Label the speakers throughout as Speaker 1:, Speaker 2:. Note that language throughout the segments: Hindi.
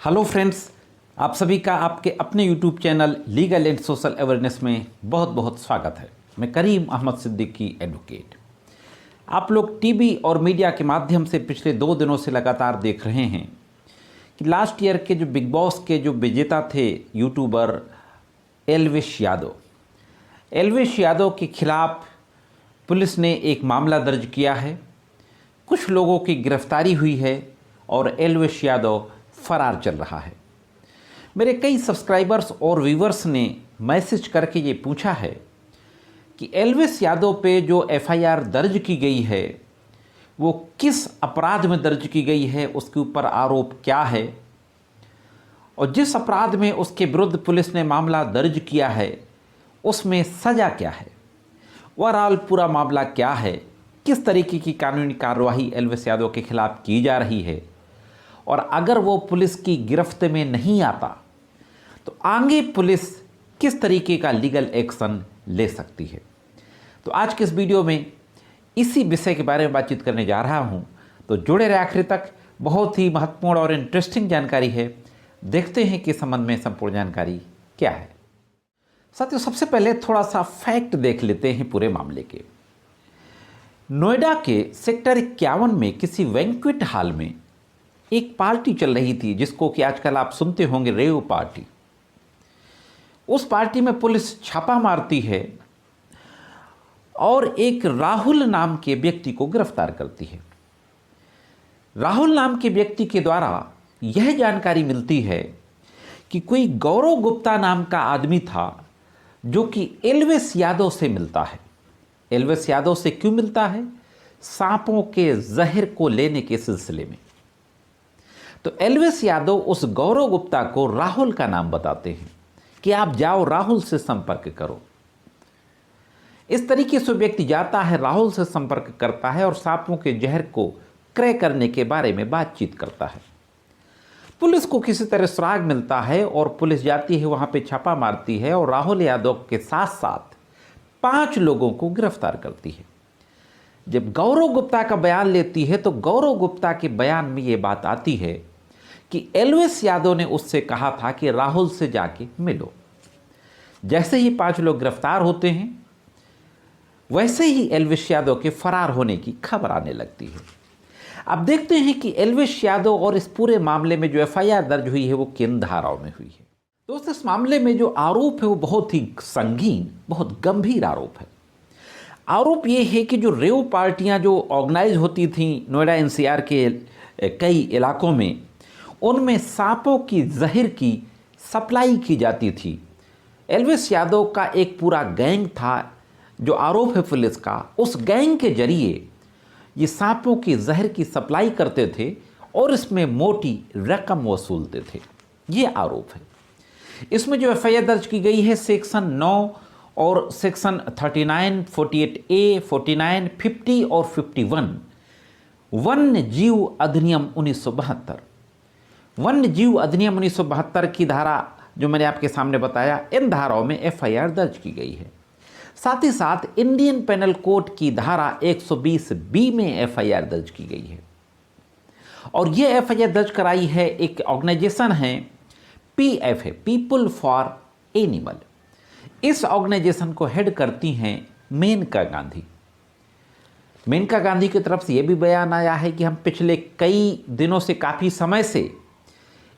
Speaker 1: हेलो फ्रेंड्स, आप सभी का आपके अपने YouTube channel legal and social awareness में बहुत बहुत स्वागत है। मैं करीम अहमद सिद्दीकी एडवोकेट। आप लोग टीवी और मीडिया के माध्यम से पिछले 2 दिनों से लगातार देख रहे हैं कि लास्ट ईयर के जो बिग बॉस के जो विजेता थे यूट्यूबर एल्विश यादव के खिलाफ पुलिस ने एक मामला दर्ज किया है। कुछ लोगों की गिरफ्तारी हुई है और एल्विश यादव फरार चल रहा है। मेरे कई सब्सक्राइबर्स और व्यूवर्स ने मैसेज करके ये पूछा है कि एल्विश यादव पे जो एफआईआर दर्ज की गई है वो किस अपराध में दर्ज की गई है, उसके ऊपर आरोप क्या है और जिस अपराध में उसके विरुद्ध पुलिस ने मामला दर्ज किया है उसमें सज़ा क्या है, ओवरऑल पूरा मामला क्या है, किस तरीके की कानूनी कार्रवाई एल्विश यादव के खिलाफ की जा रही है और अगर वो पुलिस की गिरफ्त में नहीं आता तो आगे पुलिस किस तरीके का लीगल एक्शन ले सकती है। तो आज के इस वीडियो में इसी विषय के बारे में बातचीत करने जा रहा हूं, तो जुड़े रहे आखिर तक। बहुत ही महत्वपूर्ण और इंटरेस्टिंग जानकारी है। देखते हैं कि इस संबंध में संपूर्ण जानकारी क्या है। साथियों, सबसे पहले थोड़ा सा फैक्ट देख लेते हैं पूरे मामले के। नोएडा के सेक्टर 51 में किसी बैंक्वेट हॉल में एक पार्टी चल रही थी जिसको कि आजकल आप सुनते होंगे रेव पार्टी। उस पार्टी में पुलिस छापा मारती है और एक राहुल नाम के व्यक्ति को गिरफ्तार करती है। राहुल नाम के व्यक्ति के द्वारा यह जानकारी मिलती है कि कोई गौरव गुप्ता नाम का आदमी था जो कि एल्विश यादव से मिलता है। एल्विश यादव से क्यों मिलता है? सांपों के जहर को लेने के सिलसिले में। तो एल्विश यादव उस गौरव गुप्ता को राहुल का नाम बताते हैं कि आप जाओ, राहुल से संपर्क करो। इस तरीके से व्यक्ति जाता है, राहुल से संपर्क करता है और सांपों के जहर को क्रय करने के बारे में बातचीत करता है। पुलिस को किसी तरह सुराग मिलता है और पुलिस जाती है, वहां पे छापा मारती है और राहुल यादव के साथ साथ 5 लोगों को गिरफ्तार करती है। जब गौरव गुप्ता का बयान लेती है तो गौरव गुप्ता के बयान में ये बात आती है कि एल्विश यादव ने उससे कहा था कि राहुल से जाके मिलो। जैसे ही 5 लोग गिरफ्तार होते हैं वैसे ही एल्विश यादव के फरार होने की खबर आने लगती है। अब देखते हैं कि एल्विश यादव और इस पूरे मामले में जो एफआईआर दर्ज हुई है वो किन धाराओं में हुई है। दोस्तों, इस मामले में जो आरोप है वो बहुत ही संगीन, बहुत गंभीर आरोप है। आरोप ये है कि जो रेव पार्टियां जो ऑर्गेनाइज होती थीं नोएडा एनसीआर के कई इलाकों में, उनमें सांपों की जहर की सप्लाई की जाती थी। एल्विश यादव का एक पूरा गैंग था। जो आरोप है पुलिस का, उस गैंग के जरिए ये सांपों की जहर की सप्लाई करते थे और इसमें मोटी रकम वसूलते थे। ये आरोप है। इसमें जो एफआईआर दर्ज की गई है सेक्शन 9 और सेक्शन 39, 48A, 49, 50 और 51 वन्य जीव अधिनियम 1972। वन्य जीव अधिनियम 1972 की धारा जो मैंने आपके सामने बताया, इन धाराओं में एफआईआर दर्ज की गई है। साथ ही साथ इंडियन पेनल कोड की धारा 120B में एफआईआर दर्ज की गई है। और यह एफआईआर दर्ज कराई है एक ऑर्गेनाइजेशन है PFA, पीपुल फॉर एनिमल। इस ऑर्गेनाइजेशन को हेड करती हैं मेनका गांधी। मेनका गांधी की तरफ से यह भी बयान आया है कि हम पिछले कई दिनों से, काफ़ी समय से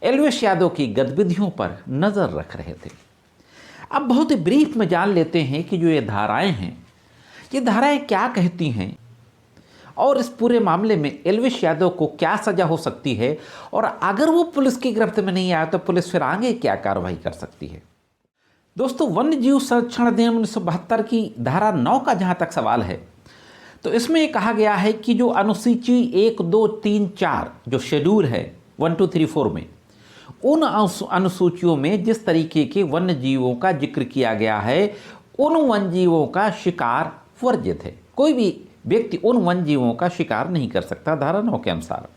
Speaker 1: एल्विश यादव की गतिविधियों पर नज़र रख रहे थे। अब बहुत ही ब्रीफ में जान लेते हैं कि जो ये धाराएं हैं, ये धाराएं क्या कहती हैं और इस पूरे मामले में एल्विश यादव को क्या सज़ा हो सकती है और अगर वो पुलिस की गिरफ्त में नहीं आया तो पुलिस फिर आगे क्या कार्रवाई कर सकती है। दोस्तों, वन्य जीव संरक्षण अधिनियम 1972 की धारा 9 का जहाँ तक सवाल है तो इसमें ये कहा गया है कि जो अनुसूची 1, 2, 3, 4 जो शेड्यूल है 1, 2, 3, 4 में, उन अनुसूचियों में जिस तरीके के वन्य जीवों का जिक्र किया गया है उन वन्य जीवों का शिकार वर्जित है। कोई भी व्यक्ति उन वन्य जीवों का शिकार नहीं कर सकता धारा 9 के अनुसार।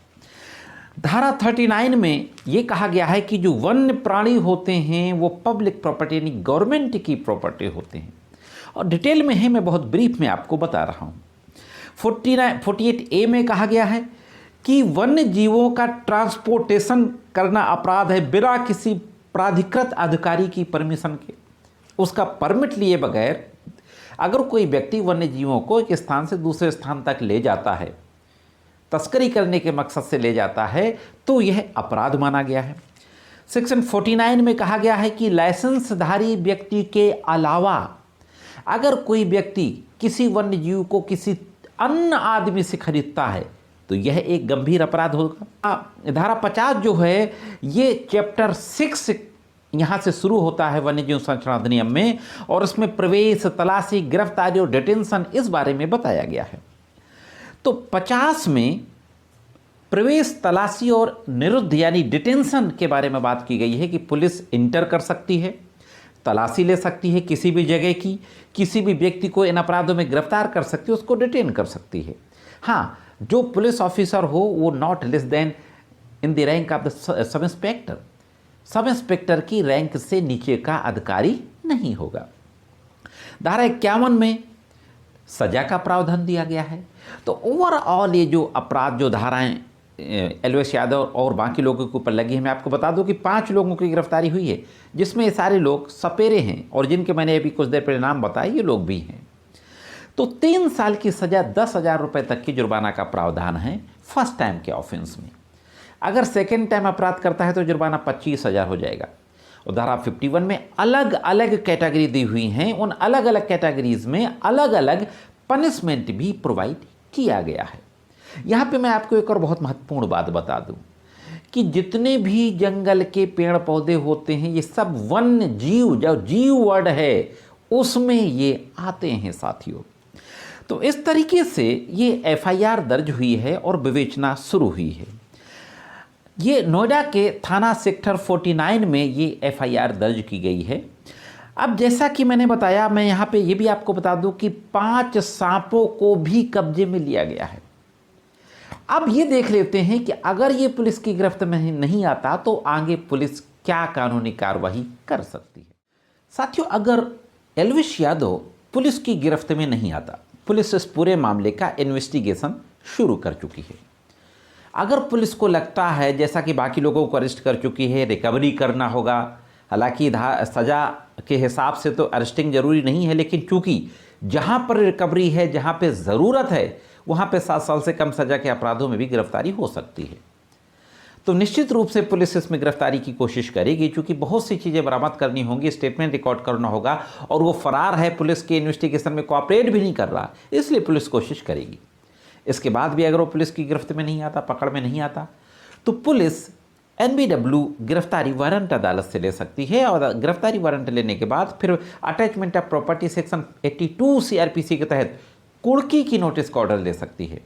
Speaker 1: धारा 39 में ये कहा गया है कि जो वन्य प्राणी होते हैं वो पब्लिक प्रॉपर्टी यानी गवर्नमेंट की प्रॉपर्टी होते हैं और डिटेल में है, मैं बहुत ब्रीफ में आपको बता रहा हूँ। 48A में कहा गया है कि वन्य जीवों का ट्रांसपोर्टेशन करना अपराध है बिना किसी प्राधिकृत अधिकारी की परमिशन के। उसका परमिट लिए बगैर अगर कोई व्यक्ति वन्य जीवों को एक स्थान से दूसरे स्थान तक ले जाता है, तस्करी करने के मकसद से ले जाता है, तो यह अपराध माना गया है। सेक्शन 49 में कहा गया है कि लाइसेंसधारी व्यक्ति के अलावा अगर कोई व्यक्ति किसी वन्य जीव को किसी अन्य आदमी से खरीदता है तो यह एक गंभीर अपराध होगा। धारा 50 जो है ये चैप्टर 6 यहाँ से शुरू होता है वन्य जीव संरक्षण अधिनियम में, और उसमें प्रवेश, तलाशी, गिरफ्तारी और डिटेंशन इस बारे में बताया गया है। तो 50 में प्रवेश, तलाशी और निरुद्ध यानी डिटेंशन के बारे में बात की गई है कि पुलिस इंटर कर सकती है, तलाशी ले सकती है किसी भी जगह की, किसी भी व्यक्ति को इन अपराधों में गिरफ्तार कर सकती है, उसको डिटेन कर सकती है। हाँ, जो पुलिस ऑफिसर हो वो not less then in the rank of the sub inspector, sub inspector की रैंक से नीचे का अधिकारी नहीं होगा। धारा 51 में सजा का प्रावधान दिया गया है। तो ओवरऑल ये जो अपराध जो धाराएं एलवेश यादव और बाकी लोगों के ऊपर लगी है, मैं आपको बता दूं कि 5 लोगों की गिरफ्तारी हुई है, जिसमें ये सारे लोग सपेरे हैं और जिनके मैंने अभी कुछ देर पहले नाम बताए ये लोग भी हैं। तो 3 साल की सजा, 10,000 रुपये तक की जुर्माना का प्रावधान है फर्स्ट टाइम के ऑफेंस में। अगर सेकेंड टाइम अपराध करता है तो जुर्माना 25,000 हो जाएगा। और धारा 51 में अलग अलग कैटेगरी दी हुई हैं, उन अलग अलग कैटेगरीज में अलग अलग पनिशमेंट भी प्रोवाइड किया गया है। यहाँ पे मैं आपको एक और बहुत महत्वपूर्ण बात बता दूँ कि जितने भी जंगल के पेड़ पौधे होते हैं ये सब वन्य जीव, जो जीव वर्ड है उसमें ये आते हैं साथियों। तो इस तरीके से ये एफआईआर दर्ज हुई है और विवेचना शुरू हुई है। ये नोएडा के थाना सेक्टर 49 में ये एफआईआर दर्ज की गई है। अब जैसा कि मैंने बताया, मैं यहाँ पे ये भी आपको बता दूं कि 5 सांपों को भी कब्जे में लिया गया है। अब ये देख लेते हैं कि अगर ये पुलिस की गिरफ्त में नहीं आता तो आगे पुलिस क्या कानूनी कार्रवाई कर सकती है। साथियों, अगर एलविश यादव पुलिस की गिरफ्त में नहीं आता, पुलिस इस पूरे मामले का इन्वेस्टिगेशन शुरू कर चुकी है। अगर पुलिस को लगता है, जैसा कि बाकी लोगों को अरेस्ट कर चुकी है, रिकवरी करना होगा, हालांकि सज़ा के हिसाब से तो अरेस्टिंग जरूरी नहीं है, लेकिन चूंकि जहां पर रिकवरी है, जहां पे ज़रूरत है, वहां पे 7 साल से कम सज़ा के अपराधों में भी गिरफ्तारी हो सकती है। तो निश्चित रूप से पुलिस इसमें गिरफ्तारी की कोशिश करेगी, क्योंकि बहुत सी चीज़ें बरामद करनी होंगी, स्टेटमेंट रिकॉर्ड करना होगा, और वो फरार है, पुलिस के इन्वेस्टिगेशन में कोऑपरेट भी नहीं कर रहा, इसलिए पुलिस कोशिश करेगी। इसके बाद भी अगर वो पुलिस की गिरफ्त में नहीं आता, पकड़ में नहीं आता, तो पुलिस NBW गिरफ्तारी वारंट अदालत से ले सकती है, और गिरफ्तारी वारंट लेने के बाद फिर attachment of property section 82 CRPC के तहत कुर्की की नोटिस का ऑर्डर ले सकती है।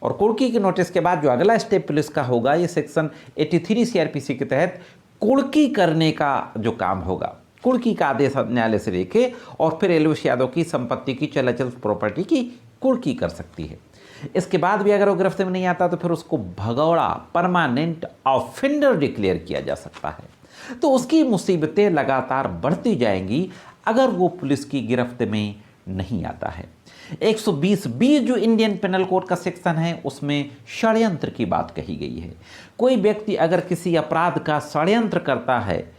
Speaker 1: और कुर्की की नोटिस के बाद जो अगला स्टेप पुलिस का होगा, ये सेक्शन 83 CRPC के तहत कुर्की करने का जो काम होगा, कुर्की का आदेश न्यायालय से लेके, और फिर एलविश यादव की संपत्ति की, चल अचल प्रॉपर्टी की कुर्की कर सकती है। इसके बाद भी अगर वो गिरफ्त में नहीं आता तो फिर उसको भगौड़ा, परमानेंट ऑफेंडर डिक्लेयर किया जा सकता है। तो उसकी मुसीबतें लगातार बढ़ती जाएंगी अगर वो पुलिस की गिरफ्त में नहीं आता है। 120B जो इंडियन पेनल कोड का सेक्शन है, उसमें षड्यंत्र की बात कही गई है। कोई व्यक्ति अगर किसी अपराध का षड्यंत्र करता है,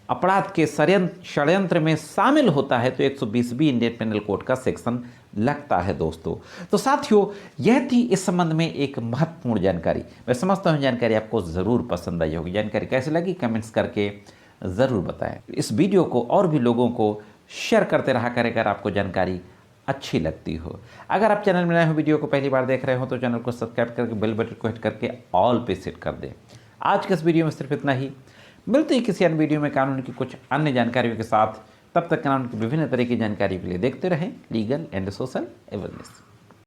Speaker 1: अपराध के षड्यंत्र में शामिल होता है, तो 120B इंडियन पेनल कोड का सेक्शन लगता है दोस्तों। तो साथियों, यह थी इस संबंध में एक महत्वपूर्ण जानकारी। मैं समझता हूँ जानकारी आपको ज़रूर पसंद आई होगी। जानकारी कैसी लगी कमेंट्स करके ज़रूर बताएं। इस वीडियो को और भी लोगों को शेयर करते रहा करें अगर आपको जानकारी अच्छी लगती हो। अगर आप चैनल में नए हो, वीडियो को पहली बार देख रहे हो, तो चैनल को सब्सक्राइब करके बेल बटन को हिट करके ऑल पे सेट कर दें। आज के इस वीडियो में सिर्फ इतना ही। मिलते ही किसी अन्य वीडियो में कानून की कुछ अन्य जानकारियों के साथ। तब तक कानून की विभिन्न तरह की जानकारी के लिए देखते रहें लीगल एंड सोशल अवेयरनेस।